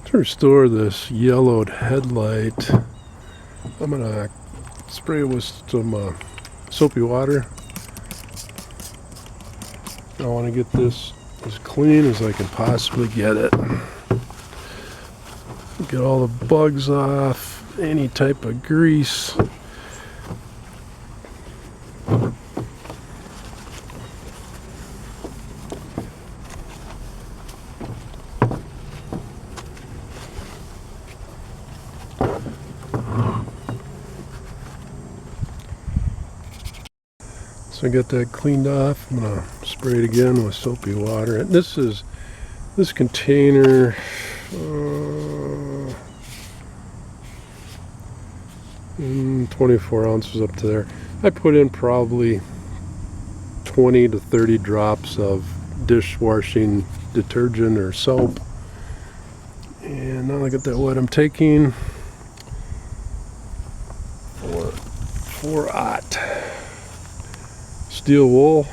To restore this yellowed headlight, I'm going to spray it with some soapy water. I want to get this as clean as I can possibly get it. Get all the bugs off, any type of grease. So I got that cleaned off. I'm gonna spray it again with soapy water. And this container. 24 ounces up to there. I put in probably 20 to 30 drops of dishwashing detergent or soap. And now I got that wet. I'm taking 4/0 steel wool,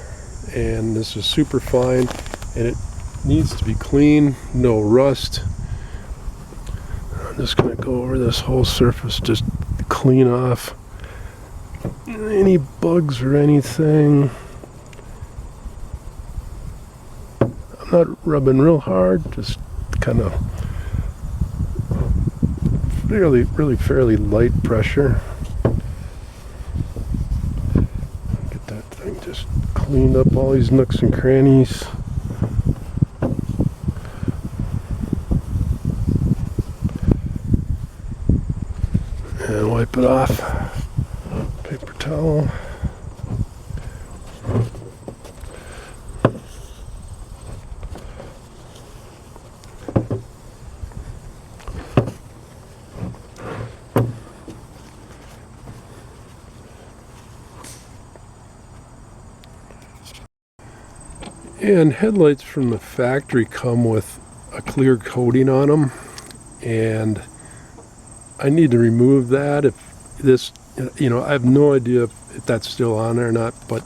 and this is super fine, and it needs to be clean, no rust. I'm just going to go over this whole surface, just clean off any bugs or anything. I'm not rubbing real hard, just kind of fairly light pressure. Get that thing just cleaned up, all these nooks and crannies. And wipe it off. Paper towel. And headlights from the factory come with a clear coating on them, and I need to remove that. If this, I have no idea if that's still on there or not, but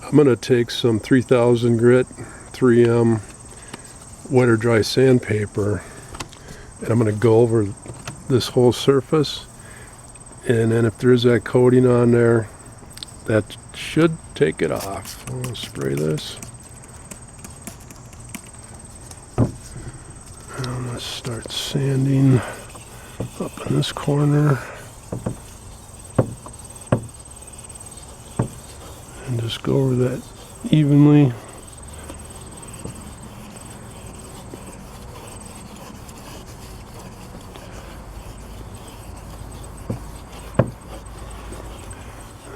I'm going to take some 3000 grit 3M wet or dry sandpaper, and I'm going to go over this whole surface, and then if there's that coating on there, that should take it off. I'm going to spray this. And I'm going to start sanding up in this corner and just go over that evenly.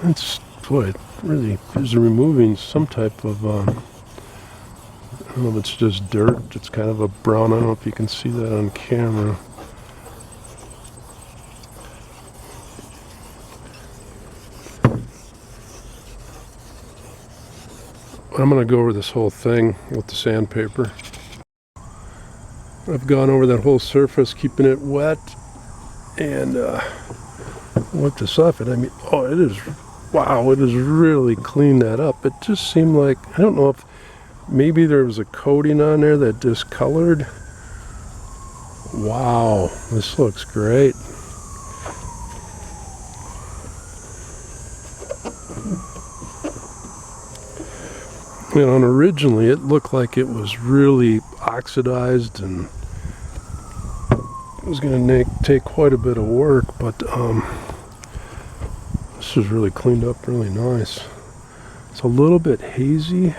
It's, boy, it really is removing some type of I don't know if it's just dirt. It's kind of a brown. I don't know if you can see that on camera. I'm going to go over this whole thing with the sandpaper. I've gone over that whole surface, keeping it wet, and wipe this off. And I mean, oh, it is, wow, it has really cleaned that up. It just seemed like, I don't know if maybe there was a coating on there that discolored. Wow, this looks great. And originally it looked like it was really oxidized and it was going to take quite a bit of work, but this is really cleaned up really nice. It's a little bit hazy,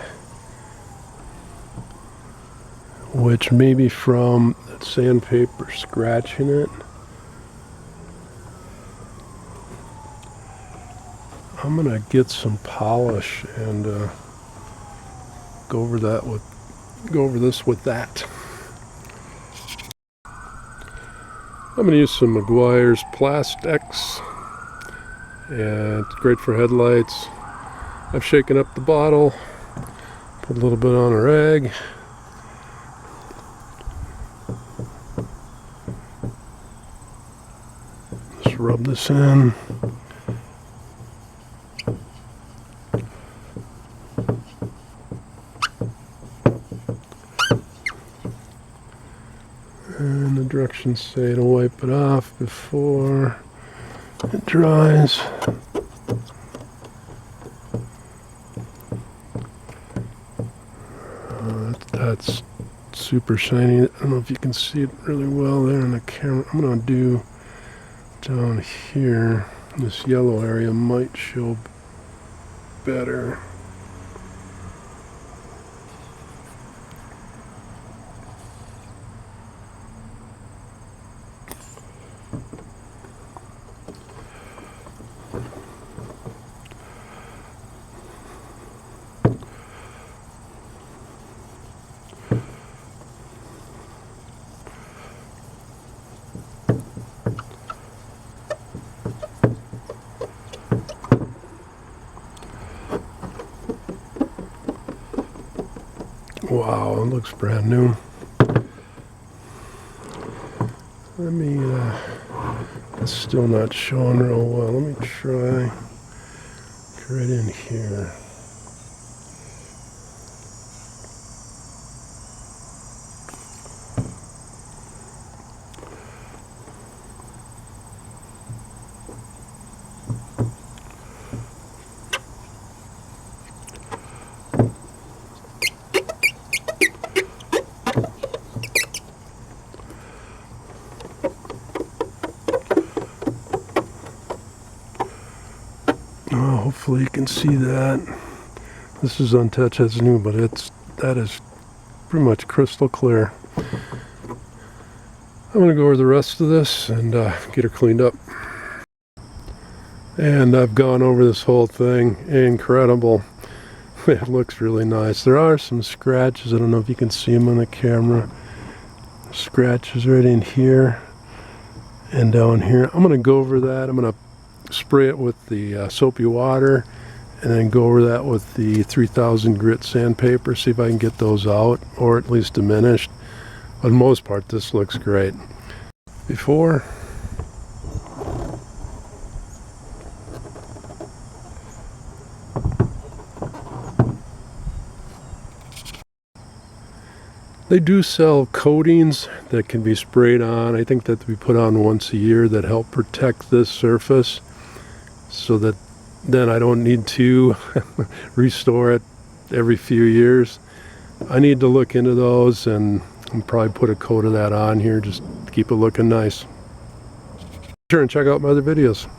which may be from that sandpaper scratching it. I'm gonna get some polish and go over this with that. I'm gonna use some Meguiar's Plastics, and it's great for headlights. I've shaken up the bottle, put a little bit on a rag. Just rub this in. And the directions say to wipe it off before it dries. That's super shiny. I don't know if you can see it really well there on the camera. I'm going to do down here. This yellow area might show better. Wow, it looks brand new. Let me, it's still not showing real well. Let me try right in here. Oh, hopefully you can see that. This is untouched as new, but that is pretty much crystal clear. I'm going to go over the rest of this and get her cleaned up. And I've gone over this whole thing. Incredible. It looks really nice. There are some scratches. I don't know if you can see them on the camera. Scratches right in here and down here. I'm going to go over that. I'm going to spray it with the soapy water and then go over that with the 3000 grit sandpaper, see if I can get those out or at least diminished. For the most part, this looks great. Before they do sell coatings that can be sprayed on. I think that we put on once a year that help protect this surface so that then I don't need to restore it every few years. I need to look into those and probably put a coat of that on here just to keep it looking nice. Sure, and check out my other videos.